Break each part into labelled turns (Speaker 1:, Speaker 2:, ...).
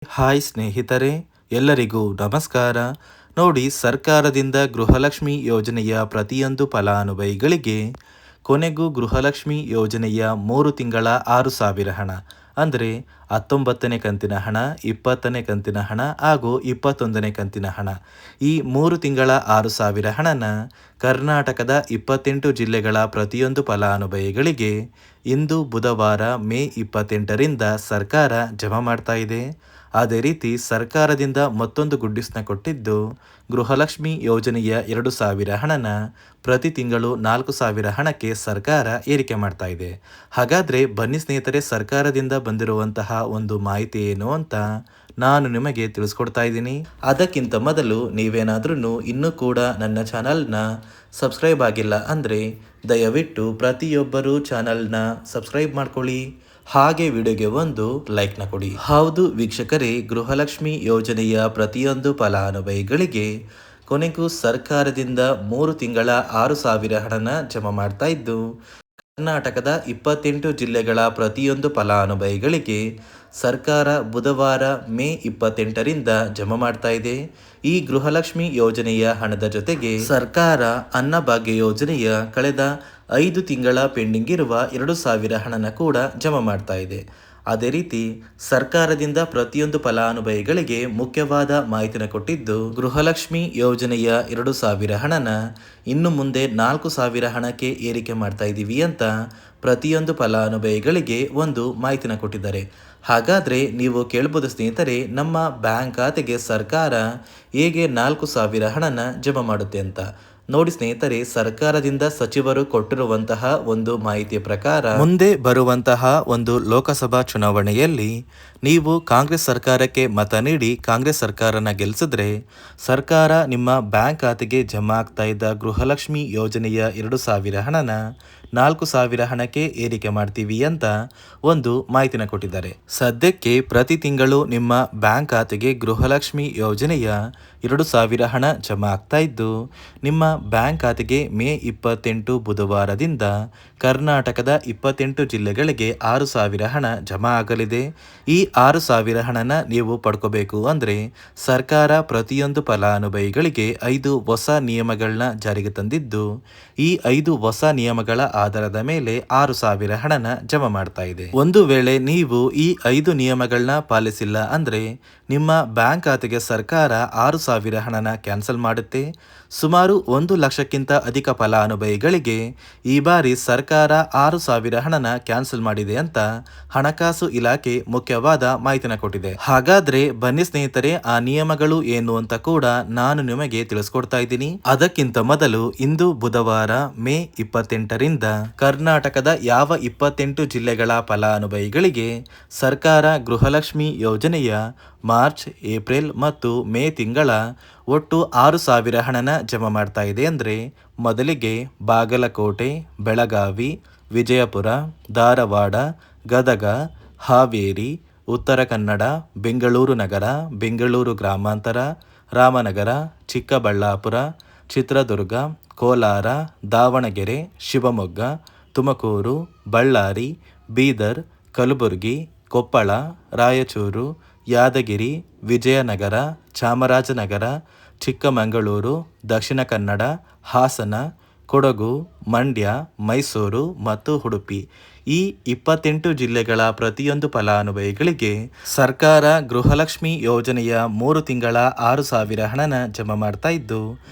Speaker 1: Hi ಸ್ನೇಹಿತರೆ, ಎಲ್ಲರಿಗೂ ನಮಸ್ಕಾರ. ನೋಡಿ, ಸರ್ಕಾರದಿಂದ ಗೃಹಲಕ್ಷ್ಮಿ ಯೋಜನೆಯ ಪ್ರತಿಯೊಂದು ಫಲಾನುಭವಿಗಳಿಗೆ ಕೊನೆಗೂ ಗೃಹಲಕ್ಷ್ಮಿ ಯೋಜನೆಯ 3 ತಿಂಗಳ 6,000 ಹಣ ಅಂದರೆ 19ನೇ ಕಂತಿನ ಹಣ, 20ನೇ ಕಂತಿನ ಹಣ ಹಾಗೂ 21ನೇ ಕಂತಿನ ಹಣ, ಈ 3 ತಿಂಗಳ 6,000 ಹಣನ ಕರ್ನಾಟಕದ 28 ಜಿಲ್ಲೆಗಳ ಪ್ರತಿಯೊಂದು ಫಲಾನುಭವಿಗಳಿಗೆ ಇಂದು ಬುಧವಾರ ಮೇ 28ರಿಂದ ಸರ್ಕಾರ ಜಮಾ ಮಾಡ್ತಾ ಇದೆ. ಅದೇ ರೀತಿ ಸರ್ಕಾರದಿಂದ ಮತ್ತೊಂದು ಗುಡ್ಡಿಸ್ನ ಕೊಟ್ಟಿದ್ದು, ಗೃಹಲಕ್ಷ್ಮಿ ಯೋಜನೆಯ 2,000 ಹಣನ ಪ್ರತಿ ತಿಂಗಳು 4,000 ಹಣಕ್ಕೆ ಸರ್ಕಾರ ಏರಿಕೆ ಮಾಡ್ತಾ ಇದೆ. ಹಾಗಾದರೆ ಬನ್ನಿ ಸ್ನೇಹಿತರೆ, ಸರ್ಕಾರದಿಂದ ಬಂದಿರುವಂತಹ ಒಂದು ಮಾಹಿತಿ ಏನು ಅಂತ ನಾನು ನಿಮಗೆ ತಿಳಿಸ್ಕೊಡ್ತಾ ಇದ್ದೀನಿ. ಅದಕ್ಕಿಂತ ಮೊದಲು ನೀವೇನಾದ್ರೂ ಇನ್ನೂ ಕೂಡ ನನ್ನ ಚಾನಲ್ನ ಸಬ್ಸ್ಕ್ರೈಬ್ ಆಗಿಲ್ಲ ಅಂದರೆ ದಯವಿಟ್ಟು ಪ್ರತಿಯೊಬ್ಬರು ಚಾನಲ್ನ ಸಬ್ಸ್ಕ್ರೈಬ್ ಮಾಡ್ಕೊಳ್ಳಿ, ಹಾಗೆ ವಿಡಿಯೋಗೆ ಒಂದು ಲೈಕ್ನ ಕೊಡಿ. ಹೌದು ವೀಕ್ಷಕರೇ, ಗೃಹಲಕ್ಷ್ಮಿ ಯೋಜನೆಯ ಪ್ರತಿಯೊಂದು ಫಲಾನುಭವಿಗಳಿಗೆ ಕೊನೆಗೂ ಸರ್ಕಾರದಿಂದ 3 ತಿಂಗಳ 6,000 ಹಣನ ಜಮಾ ಮಾಡ್ತಾ ಇದ್ದು, ಕರ್ನಾಟಕದ 28 ಜಿಲ್ಲೆಗಳ ಪ್ರತಿಯೊಂದು ಫಲಾನುಭವಿಗಳಿಗೆ ಸರ್ಕಾರ ಬುಧವಾರ ಮೇ 28ರಿಂದ ಜಮಾ ಮಾಡ್ತಾ ಇದೆ. ಈ ಗೃಹಲಕ್ಷ್ಮಿ ಯೋಜನೆಯ ಹಣದ ಜೊತೆಗೆ ಸರ್ಕಾರ ಅನ್ನಭಾಗ್ಯ ಯೋಜನೆಯ ಕಳೆದ 5 ತಿಂಗಳ ಪೆಂಡಿಂಗ್ ಇರುವ 2,000 ಹಣನ ಕೂಡ ಜಮಾ ಮಾಡ್ತಾ ಇದೆ. ಅದೇ ರೀತಿ ಸರ್ಕಾರದಿಂದ ಪ್ರತಿಯೊಂದು ಫಲಾನುಭವಿಗಳಿಗೆ ಮುಖ್ಯವಾದ ಮಾಹಿತಿನ ಕೊಟ್ಟಿದ್ದು, ಗೃಹಲಕ್ಷ್ಮಿ ಯೋಜನೆಯ 2,000 ಹಣನ ಇನ್ನು ಮುಂದೆ 4,000 ಹಣಕ್ಕೆ ಏರಿಕೆ ಮಾಡ್ತಾ ಇದ್ದೀವಿ ಅಂತ ಪ್ರತಿಯೊಂದು ಫಲಾನುಭವಿಗಳಿಗೆ ಒಂದು ಮಾಹಿತಿನ ಕೊಟ್ಟಿದ್ದಾರೆ. ಹಾಗಾದರೆ ನೀವು ಕೇಳ್ಬೋದು ಸ್ನೇಹಿತರೆ, ನಮ್ಮ ಬ್ಯಾಂಕ್ ಖಾತೆಗೆ ಸರ್ಕಾರ ಹೇಗೆ 4,000 ಹಣನ ಜಮಾ ಮಾಡುತ್ತೆ ಅಂತ. ನೋಡಿ ಸ್ನೇಹಿತರೆ, ಸರ್ಕಾರದಿಂದ ಸಚಿವರು ಕೊಟ್ಟಿರುವಂತಹ ಒಂದು ಮಾಹಿತಿಯ ಪ್ರಕಾರ ಮುಂದೆ ಬರುವಂತಹ ಒಂದು ಲೋಕಸಭಾ ಚುನಾವಣೆಯಲ್ಲಿ ನೀವು ಕಾಂಗ್ರೆಸ್ ಸರ್ಕಾರಕ್ಕೆ ಮತ ನೀಡಿ ಕಾಂಗ್ರೆಸ್ ಸರ್ಕಾರನ ಗೆಲ್ಲಿಸಿದ್ರೆ ಸರ್ಕಾರ ನಿಮ್ಮ ಬ್ಯಾಂಕ್ ಖಾತೆಗೆ ಜಮಾ ಆಗ್ತಾ ಇದ್ದ ಗೃಹಲಕ್ಷ್ಮಿ ಯೋಜನೆಯ 2,000 ಹಣನ 4,000 ಹಣಕ್ಕೆ ಏರಿಕೆ ಮಾಡ್ತೀವಿ ಅಂತ ಒಂದು ಮಾಹಿತಿನ ಕೊಟ್ಟಿದ್ದಾರೆ. ಸದ್ಯಕ್ಕೆ ಪ್ರತಿ ತಿಂಗಳು ನಿಮ್ಮ ಬ್ಯಾಂಕ್ ಖಾತೆಗೆ ಗೃಹಲಕ್ಷ್ಮಿ ಯೋಜನೆಯ 2,000 ಹಣ ಜಮಾ ಆಗ್ತಾ ಇದ್ದು, ನಿಮ್ಮ ಬ್ಯಾಂಕ್ ಖಾತೆಗೆ ಮೇ 28 ಬುಧವಾರದಿಂದ ಕರ್ನಾಟಕದ 28 ಜಿಲ್ಲೆಗಳಿಗೆ 6,000 ಹಣ ಜಮಾ ಆಗಲಿದೆ. ಈ 6,000 ಹಣನ ನೀವು ಪಡ್ಕೋಬೇಕು ಅಂದರೆ ಸರ್ಕಾರ ಪ್ರತಿಯೊಂದು ಫಲಾನುಭವಿಗಳಿಗೆ 5 ಹೊಸ ನಿಯಮಗಳನ್ನ ಜಾರಿಗೆ ತಂದಿದ್ದು, ಈ 5 ಹೊಸ ನಿಯಮಗಳ ಆಧಾರದ ಮೇಲೆ 6,000 ಹಣನ ಜಮಾ ಮಾಡ್ತಾ ಇದೆ. ಒಂದು ವೇಳೆ ನೀವು ಈ 5 ನಿಯಮಗಳನ್ನ ಪಾಲಿಸಿಲ್ಲ ಅಂದರೆ ನಿಮ್ಮ ಬ್ಯಾಂಕ್ ಖಾತೆಗೆ ಸರ್ಕಾರ 6,000 ಹಣನ ಕ್ಯಾನ್ಸಲ್ ಮಾಡುತ್ತೆ. ಸುಮಾರು 1 ಲಕ್ಷಕ್ಕಿಂತ ಅಧಿಕ ಫಲಾನುಭವಿಗಳಿಗೆ ಈ ಬಾರಿ ಸರ್ಕಾರ 6,000 ಹಣನ ಕ್ಯಾನ್ಸಲ್ ಮಾಡಿದೆ ಅಂತ ಹಣಕಾಸು ಇಲಾಖೆ ಮುಖ್ಯವಾದ ಮಾಹಿತಿನ ಕೊಟ್ಟಿದೆ. ಹಾಗಾದ್ರೆ ಬನ್ನಿ ಸ್ನೇಹಿತರೆ, ಆ ನಿಯಮಗಳು ಏನು ಅಂತ ಕೂಡ ನಾನು ನಿಮಗೆ ತಿಳಿಸ್ಕೊಡ್ತಾ ಇದ್ದೀನಿ. ಅದಕ್ಕಿಂತ ಮೊದಲು ಇಂದು ಬುಧವಾರ ಮೇ 28ರಿಂದ ಕರ್ನಾಟಕದ ಯಾವ 28 ಜಿಲ್ಲೆಗಳ ಫಲಾನುಭವಿಗಳಿಗೆ ಸರ್ಕಾರ ಗೃಹಲಕ್ಷ್ಮಿ ಯೋಜನೆಯ ಮಾರ್ಚ್, ಏಪ್ರಿಲ್ ಮತ್ತು ಮೇ ತಿಂಗಳ ಒಟ್ಟು 6,000 ಹಣನ ಜಮಾ ಮಾಡ್ತಾ ಇದೆ ಅಂದರೆ, ಮೊದಲಿಗೆ ಬಾಗಲಕೋಟೆ, ಬೆಳಗಾವಿ, ವಿಜಯಪುರ, ಧಾರವಾಡ, ಗದಗ, ಹಾವೇರಿ, ಉತ್ತರ ಕನ್ನಡ, ಬೆಂಗಳೂರು ನಗರ, ಬೆಂಗಳೂರು ಗ್ರಾಮಾಂತರ, ರಾಮನಗರ, ಚಿಕ್ಕಬಳ್ಳಾಪುರ, ಚಿತ್ರದುರ್ಗ, ಕೋಲಾರ, ದಾವಣಗೆರೆ, ಶಿವಮೊಗ್ಗ, ತುಮಕೂರು, ಬಳ್ಳಾರಿ, ಬೀದರ್, ಕಲಬುರಗಿ, ಕೊಪ್ಪಳ, ರಾಯಚೂರು, ಯಾದಗಿರಿ, ವಿಜಯನಗರ, ಚಾಮರಾಜನಗರ, ಚಿಕ್ಕಮಗಳೂರು, ದಕ್ಷಿಣ ಕನ್ನಡ, ಹಾಸನ, ಕೊಡಗು, ಮಂಡ್ಯ, ಮೈಸೂರು ಮತ್ತು ಉಡುಪಿ, ಈ 28 ಜಿಲ್ಲೆಗಳ ಪ್ರತಿಯೊಂದು ಫಲಾನುಭವಿಗಳಿಗೆ ಸರ್ಕಾರ ಗೃಹಲಕ್ಷ್ಮಿ ಯೋಜನೆಯ 3 ತಿಂಗಳ 6,000 ಹಣನ ಜಮಾ ಮಾಡ್ತಾ ಇದ್ದು,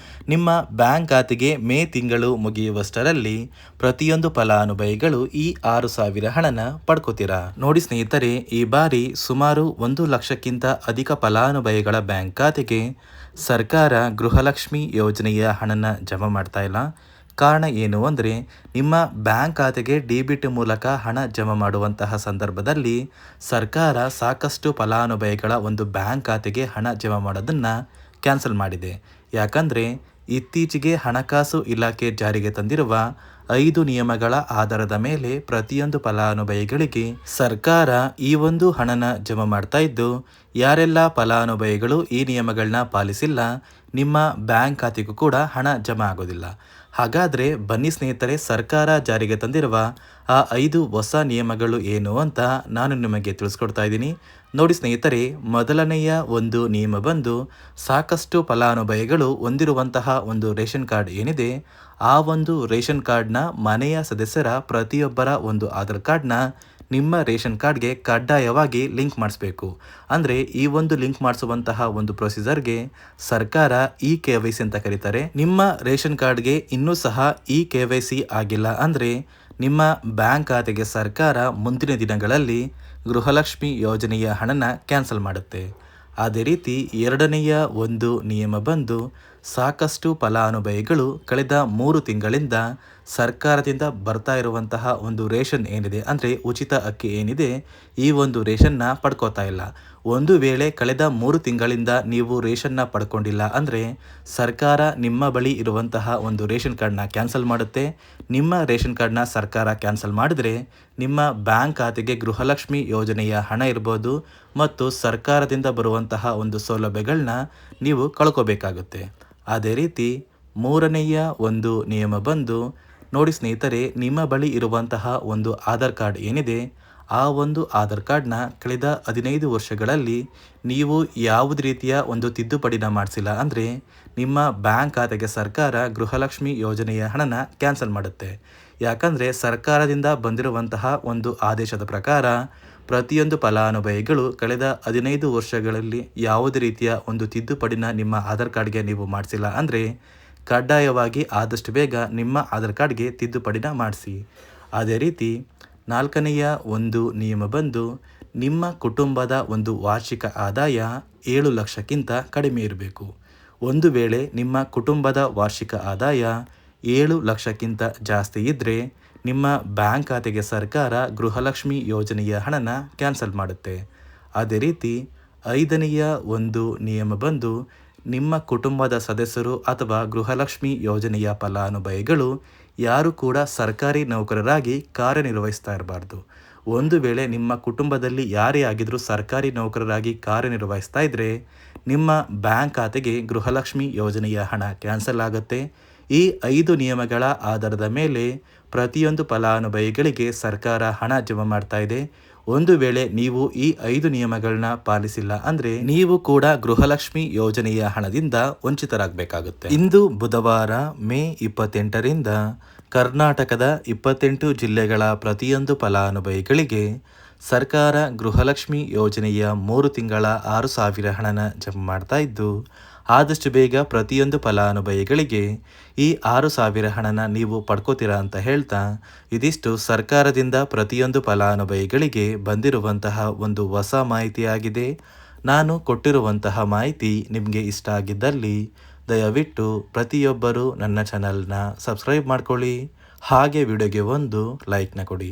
Speaker 1: ನಿಮ್ಮ ಬ್ಯಾಂಕ್ ಖಾತೆಗೆ ಮೇ ತಿಂಗಳು ಮುಗಿಯುವಷ್ಟರಲ್ಲಿ ಪ್ರತಿಯೊಂದು ಫಲಾನುಭವಿಗಳು ಈ 6,000 ಹಣನ ಪಡ್ಕೋತೀರಾ. ನೋಡಿ ಸ್ನೇಹಿತರೆ, ಈ ಬಾರಿ ಸುಮಾರು 1 ಲಕ್ಷಕ್ಕಿಂತ ಅಧಿಕ ಫಲಾನುಭವಿಗಳ ಬ್ಯಾಂಕ್ ಖಾತೆಗೆ ಸರ್ಕಾರ ಗೃಹಲಕ್ಷ್ಮಿ ಯೋಜನೆಯ ಹಣನ ಜಮಾ ಮಾಡ್ತಾ ಇಲ್ಲ. ಕಾರಣ ಏನು ಅಂದರೆ, ನಿಮ್ಮ ಬ್ಯಾಂಕ್ ಖಾತೆಗೆ ಡೆಬಿಟ್ ಮೂಲಕ ಹಣ ಜಮಾ ಮಾಡುವಂತಹ ಸಂದರ್ಭದಲ್ಲಿ ಸರ್ಕಾರ ಸಾಕಷ್ಟು ಫಲಾನುಭವಿಗಳ ಒಂದು ಬ್ಯಾಂಕ್ ಖಾತೆಗೆ ಹಣ ಜಮಾ ಮಾಡೋದನ್ನು ಕ್ಯಾನ್ಸಲ್ ಮಾಡಿದೆ. ಯಾಕಂದರೆ ಇತ್ತೀಚೆಗೆ ಹಣಕಾಸು ಇಲಾಖೆ ಜಾರಿಗೆ ತಂದಿರುವ 5 ನಿಯಮಗಳ ಆಧಾರದ ಮೇಲೆ ಪ್ರತಿಯೊಂದು ಫಲಾನುಭವಿಗಳಿಗೆ ಸರ್ಕಾರ ಈ ಒಂದು ಹಣನ ಜಮಾ ಮಾಡ್ತಾ ಇದ್ದು, ಯಾರೆಲ್ಲ ಫಲಾನುಭವಿಗಳು ಈ ನಿಯಮಗಳನ್ನ ಪಾಲಿಸಿಲ್ಲ ನಿಮ್ಮ ಬ್ಯಾಂಕ್ ಖಾತೆಗೂ ಕೂಡ ಹಣ ಜಮಾ ಆಗೋದಿಲ್ಲ. ಹಾಗಾದರೆ ಬನ್ನಿ ಸ್ನೇಹಿತರೆ, ಸರ್ಕಾರ ಜಾರಿಗೆ ತಂದಿರುವ ಆ 5 ಹೊಸ ನಿಯಮಗಳು ಏನು ಅಂತ ನಾನು ನಿಮಗೆ ತಿಳಿಸ್ಕೊಡ್ತಾ ಇದ್ದೀನಿ. ನೋಡಿ ಸ್ನೇಹಿತರೆ, ಮೊದಲನೆಯ ಒಂದು ನಿಯಮ ಬಂದು ಸಾಕಷ್ಟು ಫಲಾನುಭವಿಗಳು ಹೊಂದಿರುವಂತಹ ಒಂದು ರೇಷನ್ ಕಾರ್ಡ್ ಏನಿದೆ, ಆ ಒಂದು ರೇಷನ್ ಕಾರ್ಡ್ನ ಮನೆಯ ಸದಸ್ಯರ ಪ್ರತಿಯೊಬ್ಬರ ಒಂದು ಆಧಾರ್ ಕಾರ್ಡ್ನ ನಿಮ್ಮ ರೇಷನ್ ಕಾರ್ಡ್ಗೆ ಕಡ್ಡಾಯವಾಗಿ ಲಿಂಕ್ ಮಾಡಿಸ್ಬೇಕು. ಅಂದರೆ ಈ ಒಂದು ಲಿಂಕ್ ಮಾಡಿಸುವಂತಹ ಒಂದು ಪ್ರೊಸೀಜರ್ಗೆ ಸರ್ಕಾರ KYC ಅಂತ ಕರೀತಾರೆ. ನಿಮ್ಮ ರೇಷನ್ ಕಾರ್ಡ್ಗೆ ಇನ್ನೂ ಸಹ KYC ಆಗಿಲ್ಲ ಅಂದರೆ ನಿಮ್ಮ ಬ್ಯಾಂಕ್ ಖಾತೆಗೆ ಸರ್ಕಾರ ಮುಂದಿನ ದಿನಗಳಲ್ಲಿ ಗೃಹಲಕ್ಷ್ಮಿ ಯೋಜನೆಯ ಹಣನ ಕ್ಯಾನ್ಸಲ್ ಮಾಡುತ್ತೆ. ಅದೇ ರೀತಿ ಎರಡನೆಯ ಒಂದು ನಿಯಮ ಬಂದು ಸಾಕಷ್ಟು ಫಲಾನುಭವಿಗಳು ಕಳೆದ 3 ತಿಂಗಳಿಂದ ಸರ್ಕಾರದಿಂದ ಬರ್ತಾ ಇರುವಂತಹ ಒಂದು ರೇಷನ್ ಏನಿದೆ, ಅಂದರೆ ಉಚಿತ ಅಕ್ಕಿ ಏನಿದೆ, ಈ ಒಂದು ರೇಷನ್ನ ಪಡ್ಕೋತಾ ಇಲ್ಲ. ಒಂದು ವೇಳೆ ಕಳೆದ 3 ತಿಂಗಳಿಂದ ನೀವು ರೇಷನ್ನ ಪಡ್ಕೊಂಡಿಲ್ಲ ಅಂದರೆ ಸರ್ಕಾರ ನಿಮ್ಮ ಬಳಿ ಇರುವಂತಹ ಒಂದು ರೇಷನ್ ಕಾರ್ಡ್ನ ಕ್ಯಾನ್ಸಲ್ ಮಾಡುತ್ತೆ. ನಿಮ್ಮ ರೇಷನ್ ಕಾರ್ಡ್ನ ಸರ್ಕಾರ ಕ್ಯಾನ್ಸಲ್ ಮಾಡಿದರೆ ನಿಮ್ಮ ಬ್ಯಾಂಕ್ ಖಾತೆಗೆ ಗೃಹಲಕ್ಷ್ಮಿ ಯೋಜನೆಯ ಹಣ ಇರ್ಬೋದು ಮತ್ತು ಸರ್ಕಾರದಿಂದ ಬರುವಂತಹ ಒಂದು ಸೌಲಭ್ಯಗಳನ್ನ ನೀವು ಕಳ್ಕೋಬೇಕಾಗುತ್ತೆ. ಅದೇ ರೀತಿ ಮೂರನೆಯ ಒಂದು ನಿಯಮ ಬಂದು ನೋಡಿ ಸ್ನೇಹಿತರೆ, ನಿಮ್ಮ ಬಳಿ ಇರುವಂತಹ ಒಂದು ಆಧಾರ್ ಕಾರ್ಡ್ ಏನಿದೆ, ಆ ಒಂದು ಆಧಾರ್ ಕಾರ್ಡ್ನ ಕಳೆದ 15 ವರ್ಷಗಳಲ್ಲಿ ನೀವು ಯಾವುದೇ ರೀತಿಯ ಒಂದು ತಿದ್ದುಪಡಿನ ಮಾಡಿಸಿಲ್ಲ ಅಂದರೆ ನಿಮ್ಮ ಬ್ಯಾಂಕ್ ಖಾತೆಗೆ ಸರ್ಕಾರ ಗೃಹಲಕ್ಷ್ಮಿ ಯೋಜನೆಯ ಹಣನ ಕ್ಯಾನ್ಸಲ್ ಮಾಡುತ್ತೆ. ಯಾಕಂದರೆ ಸರ್ಕಾರದಿಂದ ಬಂದಿರುವಂತಹ ಒಂದು ಆದೇಶದ ಪ್ರಕಾರ ಪ್ರತಿಯೊಂದು ಫಲಾನುಭವಿಗಳು ಕಳೆದ 15 ವರ್ಷಗಳಲ್ಲಿ ಯಾವುದೇ ರೀತಿಯ ಒಂದು ತಿದ್ದುಪಡಿನ ನಿಮ್ಮ ಆಧಾರ್ ಕಾರ್ಡ್ಗೆ ನೀವು ಮಾಡಿಸಿಲ್ಲ ಅಂದರೆ ಕಡ್ಡಾಯವಾಗಿ ಆದಷ್ಟು ಬೇಗ ನಿಮ್ಮ ಆಧಾರ್ ಕಾರ್ಡ್ಗೆ ತಿದ್ದುಪಡಿನ ಮಾಡಿಸಿ. ಅದೇ ರೀತಿ ನಾಲ್ಕನೆಯ ಒಂದು ನಿಯಮ ಬಂದು ನಿಮ್ಮ ಕುಟುಂಬದ ಒಂದು ವಾರ್ಷಿಕ ಆದಾಯ 7 ಲಕ್ಷಕ್ಕಿಂತ ಕಡಿಮೆ ಇರಬೇಕು. ಒಂದು ವೇಳೆ ನಿಮ್ಮ ಕುಟುಂಬದ ವಾರ್ಷಿಕ ಆದಾಯ 7 ಲಕ್ಷಕ್ಕಿಂತ ಜಾಸ್ತಿ ಇದ್ದರೆ ನಿಮ್ಮ ಬ್ಯಾಂಕ್ ಖಾತೆಗೆ ಸರ್ಕಾರ ಗೃಹಲಕ್ಷ್ಮಿ ಯೋಜನೆಯ ಹಣನ ಕ್ಯಾನ್ಸಲ್ ಮಾಡುತ್ತೆ. ಅದೇ ರೀತಿ ಐದನೆಯ ಒಂದು ನಿಯಮ ಬಂದು ನಿಮ್ಮ ಕುಟುಂಬದ ಸದಸ್ಯರು ಅಥವಾ ಗೃಹಲಕ್ಷ್ಮಿ ಯೋಜನೆಯ ಫಲಾನುಭವಿಗಳು ಯಾರು ಕೂಡ ಸರ್ಕಾರಿ ನೌಕರರಾಗಿ ಕಾರ್ಯನಿರ್ವಹಿಸ್ತಾ ಇರಬಾರ್ದು. ಒಂದು ವೇಳೆ ನಿಮ್ಮ ಕುಟುಂಬದಲ್ಲಿ ಯಾರೇ ಆಗಿದ್ರೂ ಸರ್ಕಾರಿ ನೌಕರರಾಗಿ ಕಾರ್ಯನಿರ್ವಹಿಸ್ತಾ ಇದ್ದರೆ ನಿಮ್ಮ ಬ್ಯಾಂಕ್ ಖಾತೆಗೆ ಗೃಹಲಕ್ಷ್ಮಿ ಯೋಜನೆಯ ಹಣ ಕ್ಯಾನ್ಸಲ್ ಆಗುತ್ತೆ. ಈ 5 ನಿಯಮಗಳ ಆಧಾರದ ಮೇಲೆ ಪ್ರತಿಯೊಂದು ಫಲಾನುಭವಿಗಳಿಗೆ ಸರ್ಕಾರ ಹಣ ಜಮಾ ಮಾಡ್ತಾ ಇದೆ. ಒಂದು ವೇಳೆ ನೀವು ಈ 5 ನಿಯಮಗಳನ್ನ ಪಾಲಿಸಿಲ್ಲ ಅಂದರೆ ನೀವು ಕೂಡ ಗೃಹಲಕ್ಷ್ಮಿ ಯೋಜನೆಯ ಹಣದಿಂದ ವಂಚಿತರಾಗಬೇಕಾಗುತ್ತೆ. ಇಂದು ಬುಧವಾರ ಮೇ 28ರಿಂದ ಕರ್ನಾಟಕದ 28 ಜಿಲ್ಲೆಗಳ ಪ್ರತಿಯೊಂದು ಫಲಾನುಭವಿಗಳಿಗೆ ಸರ್ಕಾರ ಗೃಹಲಕ್ಷ್ಮಿ ಯೋಜನೆಯ 3 ತಿಂಗಳ 6,000 ಹಣನ ಜಮಾ ಮಾಡ್ತಾ ಇದ್ದು, ಆದಷ್ಟು ಬೇಗ ಪ್ರತಿಯೊಂದು ಫಲಾನುಭವಿಗಳಿಗೆ ಈ 6,000 ಹಣನ ನೀವು ಪಡ್ಕೋತೀರಾ ಅಂತ ಹೇಳ್ತಾ, ಇದಿಷ್ಟು ಸರ್ಕಾರದಿಂದ ಪ್ರತಿಯೊಂದು ಫಲಾನುಭವಿಗಳಿಗೆ ಬಂದಿರುವಂತಹ ಒಂದು ಹೊಸ ಮಾಹಿತಿಯಾಗಿದೆ. ನಾನು ಕೊಟ್ಟಿರುವಂತಹ ಮಾಹಿತಿ ನಿಮಗೆ ಇಷ್ಟ ಆಗಿದ್ದಲ್ಲಿ ದಯವಿಟ್ಟು ಪ್ರತಿಯೊಬ್ಬರು ನನ್ನ ಚಾನಲ್ನ ಸಬ್ಸ್ಕ್ರೈಬ್ ಮಾಡ್ಕೊಳ್ಳಿ, ಹಾಗೆ ವಿಡಿಯೋಗೆ ಒಂದು ಲೈಕ್ನ ಕೊಡಿ.